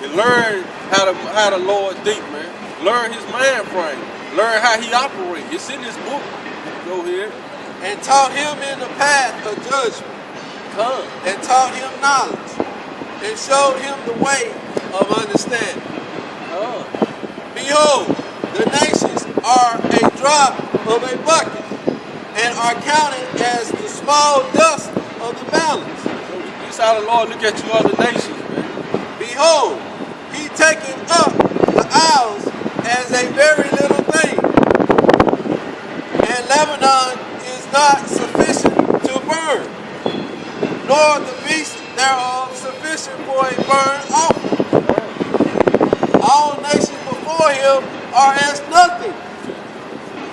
and learn how the Lord think, man. Learn his mind frame. Learn how he operates. It's in this book. Go ahead. And taught him in the path of judgment. And taught him knowledge. And showed him the way of understanding. Behold, the nations are a drop of a bucket, and are counted as the small dust of the balance. So this how the Lord look at you other nations, man. Behold, he taken up the isles as a very little thing, and Lebanon is not sufficient to burn, nor the beast thereof sufficient for a burnt offering. All nations before him are as nothing,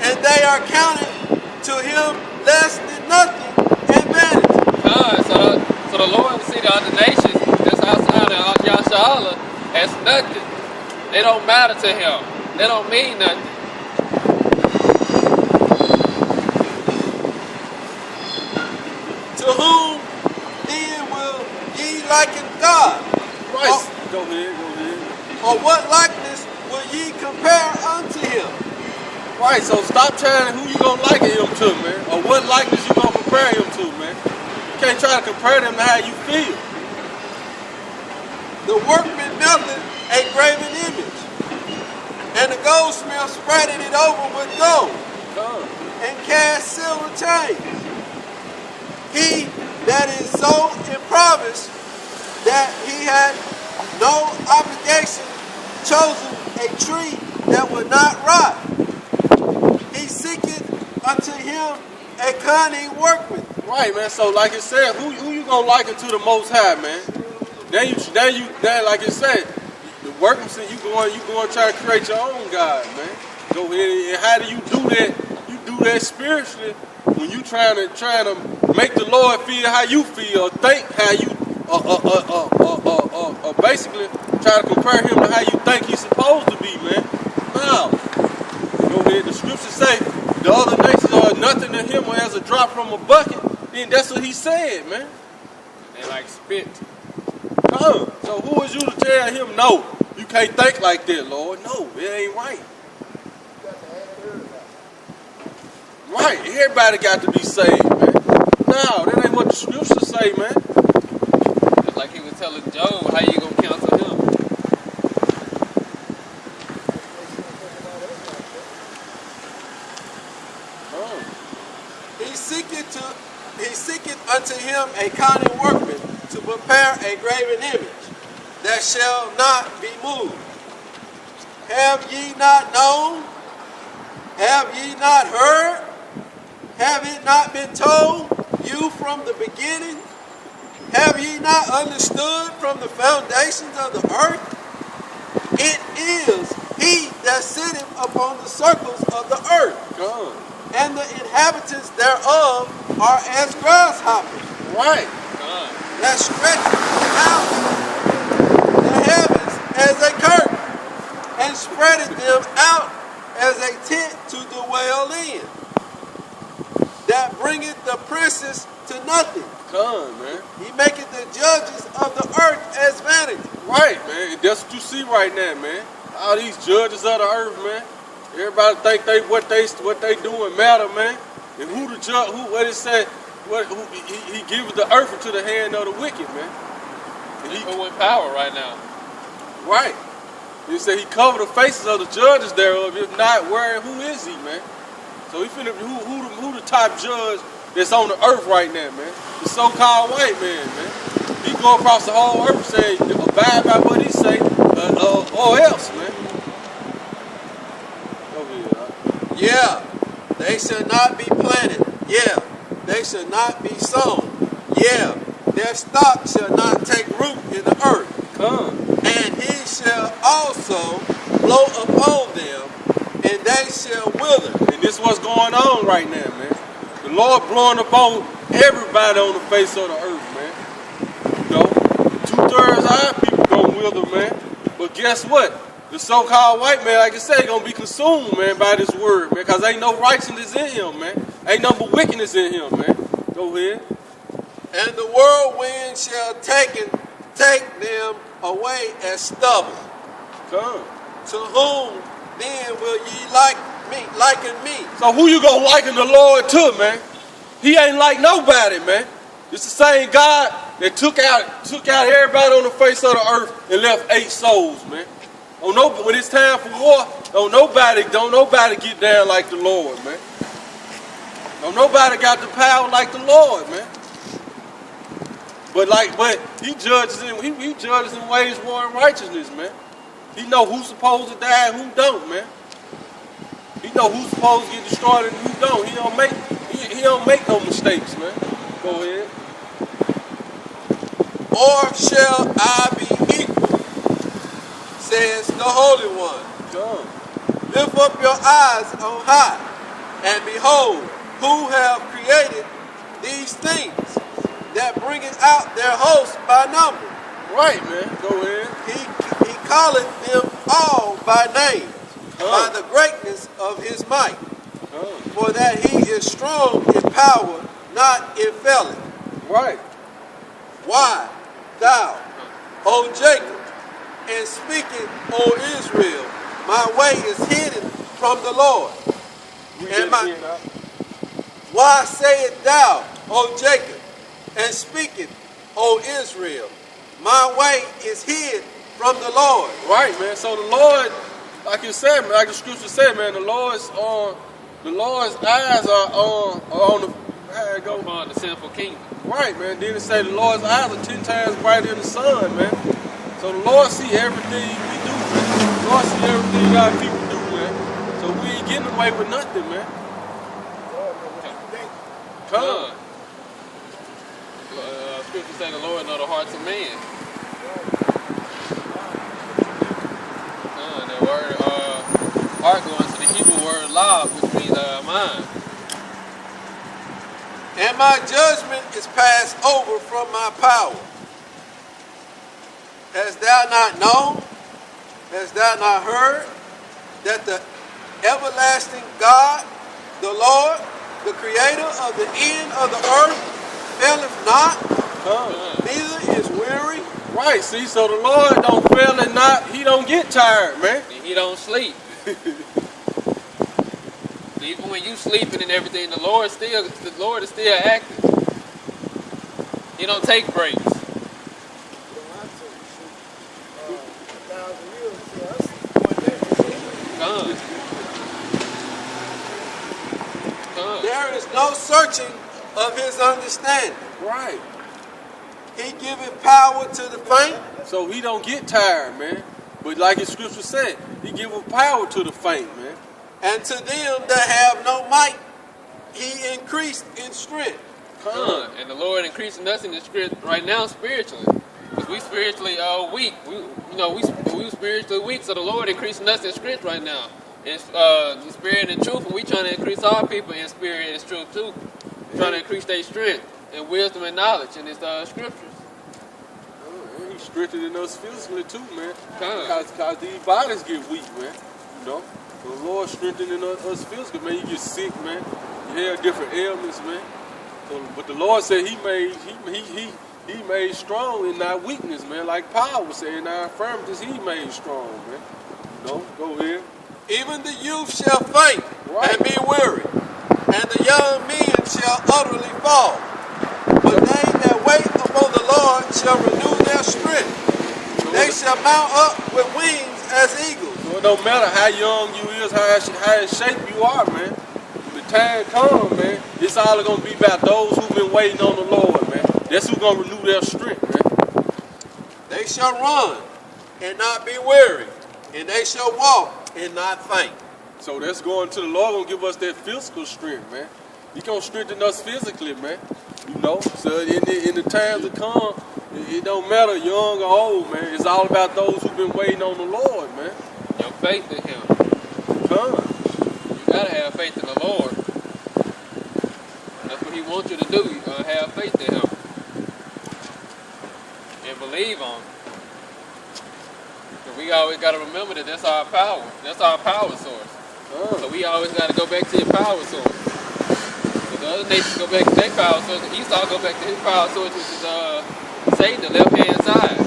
and they are counted to him less than nothing and vanity. So the Lord see the other nations that's outside of Yahshua as nothing. They don't matter to him. They don't mean nothing. To whom then will ye liken God? Right. Go ahead. Or what likeness will ye compare unto him? Right, so stop trying who you gonna liken him to, man. Or what likeness you gonna compare him to, man. You can't try to compare them to how you feel. The workman melted a graven image, and the goldsmith spreaded it over with gold, and cast silver chains. He that is so impoverished that he had no obligation chosen a tree that would not rot. He seeketh unto him a cunning workman. Right, man. So like it said, who you gonna liken to the Most High, man? Now like it said, the workman said you going to try to create your own God, man. Go ahead. And how do you do that? You do that spiritually when you trying to make the Lord feel how you feel, or think how you basically try to compare him to how you think he's supposed to be, man. No. Go ahead. The scriptures say the other nations are nothing to him or as a drop from a bucket. Then that's what he said, man. They like spit. So who is you to tell him no? You can't think like that, Lord. No, it ain't right. Right, everybody got to be saved, man. No, that ain't what the scriptures say, man. Just like he was telling Job, how you gonna counsel him? He seeketh unto him a cunning workman to prepare a graven image that shall not be moved. Have ye not known? Have ye not heard? Have it not been told you from the beginning? Have ye not understood from the foundations of the earth? It is he that sitteth upon the circles of the earth. And the inhabitants thereof are as grasshoppers. Right. That stretcheth out the heavens as a curtain, and spreadeth them out as a tent to dwell in. That bringeth the princes to nothing. Man. He maketh the judges of the earth as vanity. Right, man. That's what you see right now, man. All these judges of the earth, man. Everybody think what they doing matter, man. And who the judge? What it said? He gives the earth into the hand of the wicked, man. And Who in power right now? right. He said he covered the faces of the judges thereof. If not, where and who is he, man? So he finna who the top judge that's on the earth right now, man? The so-called white man, man. He go across the whole earth saying, abide by what he say, or else, man. Yeah, they shall not be planted. Yeah, they shall not be sown. Yeah, their stock shall not take root in the earth. And he shall also blow upon them, and they shall wither. And this is what's going on right now, man. The Lord blowing upon everybody on the face of the earth, man. You know, 2/3 of our people gonna wither, man. But guess what? The so-called white man, like I said, gonna be consumed, man, by this word, man, because ain't no righteousness in him, man. Ain't no but wickedness in him, man. Go ahead. And the whirlwind shall take them away as stubble. To whom then will ye liken me? So who you gonna liken the Lord to, man? He ain't like nobody, man. It's the same God that took out everybody on the face of the earth and left 8 souls, man. When it's time for war, don't nobody get down like the Lord, man. Don't nobody got the power like the Lord, man. But he judges in ways war and righteousness, man. He know who's supposed to die and who don't, man. He know who's supposed to get destroyed and who don't. He don't make no mistakes, man. Go ahead. Or shall I be equal, says the Holy One. Lift up your eyes on high, and behold, who have created these things, that bringeth out their hosts by number. Right, man. Go ahead. He calleth them all by name, by the greatness of his might. For that he is strong in power, not in failing. Right. Why, thou, O Jacob, and speaking, O Israel, my way is hidden from the Lord. Why sayest thou, O Jacob, and speaketh, O Israel, my way is hid from the Lord. Right, man. So the Lord, like you said, man, like the scripture said, man, the Lord's eyes are on Upon the sinful kingdom. Right, man. Then it say the Lord's eyes are 10 times brighter than the sun, man. So the Lord see everything we do, man. The Lord see everything our people do, man. So we ain't getting away with nothing, man. Come. Scripture say the Lord know the hearts of man. The word heart going to the Hebrew word lav, which means mind. And my judgment is passed over from my power. Hast thou not known? Hast thou not heard that the everlasting God, the Lord, the creator of the end of the earth, faileth not, neither is weary. Right, see, so the Lord don't fail and not, he don't get tired, man. And he don't sleep. Even when you sleeping and everything, the Lord is still active. He don't take breaks. You don't have to. 1,000 years, so that's one day. Done. There is no searching of his understanding. Right. He giveth power to the faint. So he don't get tired, man. But like his scripture said, he giveth power to the faint, man. And to them that have no might, he increased in strength. And the Lord increasing us in the strength right now spiritually. Because we spiritually weak. We spiritually weak, so the Lord increasing us in strength right now. In spirit and truth, and we trying to increase our people in spirit and truth too. Trying to increase their strength and wisdom and knowledge in his scriptures. He's strengthening us physically too, man. Come. Because these bodies get weak, man. You know? So the Lord strengthening us physically, man. You get sick, man. You have different ailments, man. So, but the Lord said he made strong in our weakness, man. Like Paul was saying, in our infirmities, he made strong, man. You know? Go ahead. Even the youth shall faint and be weary, and the young men shall utterly fall. But they that wait upon the Lord shall renew their strength. They shall mount up with wings as eagles. So it don't matter how young you is, how in shape you are, man. When the time comes, man, it's all going to be about those who've been waiting on the Lord, man. That's who's going to renew their strength, man. They shall run and not be weary, and they shall walk and not faint. So that's going to the Lord going to give us that physical strength, man. He going to strengthen us physically, man. You know, so in the times to come, it don't matter young or old, man. It's all about those who've been waiting on the Lord, man. Your faith in him. Come. You gotta have faith in the Lord. That's what he wants you to do. You gotta have faith in him. And believe on him. We always gotta remember that that's our power. That's our power source. So we always gotta go back to your power source. But the other nations go back to their power source. Esau go back to his power source, which is Satan, the left hand side.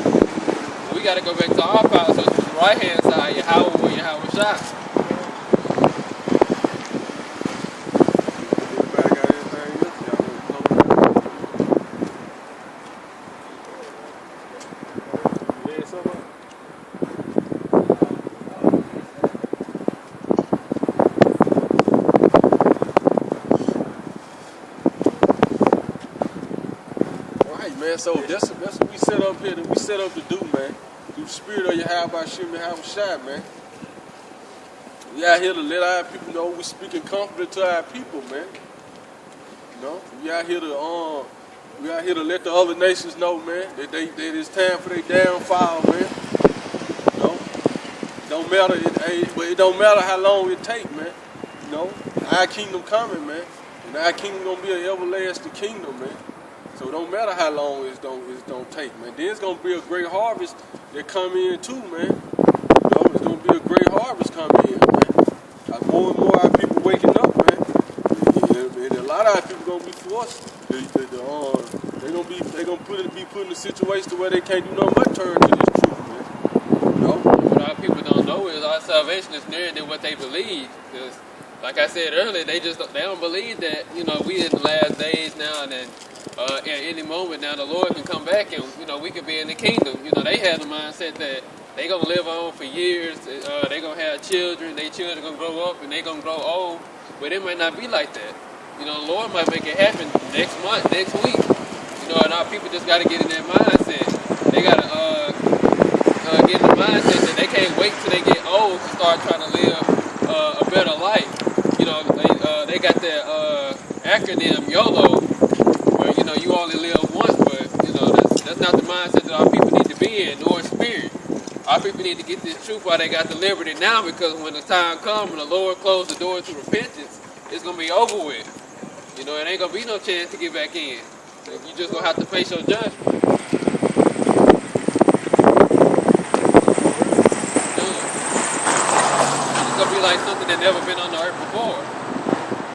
We gotta go back to our power source, which is the right hand side, Yahweh or Yahweh Shai. So that's what we set up here, that we set up to do, man. Through the spirit of Yahweh Shem Yahweh Shai, man. We out here to let our people know we speaking confident to our people, man. You know, we out here to let the other nations know, man, that it's time for their downfall, man. You know, it don't matter how long it take, man. You know, our kingdom coming, man, and our kingdom gonna be an everlasting kingdom, man. So it don't matter how long it's don't take, man. Then it's gonna be a great harvest that come in too, man. You know, it's gonna be a great harvest come in, man. Like more and more our people waking up, man. And a lot of our people gonna be forced. They gonna be put in a situation to where they can't do nothing but turn to this truth, man. You know? What our people don't know is our salvation is nearer than what they believe. Because, like I said earlier, they don't believe that, you know, we in the last days now, and then at any moment now the Lord can come back and, you know, we could be in the kingdom. You know, they had the mindset that they gonna live on for years. They gonna have children. Their children gonna grow up and they gonna grow old. But it might not be like that. You know, the Lord might make it happen next month, next week. You know, and our people just gotta get in that mindset. They gotta get in the mindset that they can't wait till they get old to start trying to live a better life. You know, they got that acronym YOLO, where, you know, you only live once, but, you know, that's not the mindset that our people need to be in, nor in spirit. Our people need to get this truth while they got the liberty now, because when the time comes, when the Lord closed the door to repentance, it's going to be over with. You know, it ain't going to be no chance to get back in. You just going to have to face your judgment. It's going to be like something that never been on the earth before.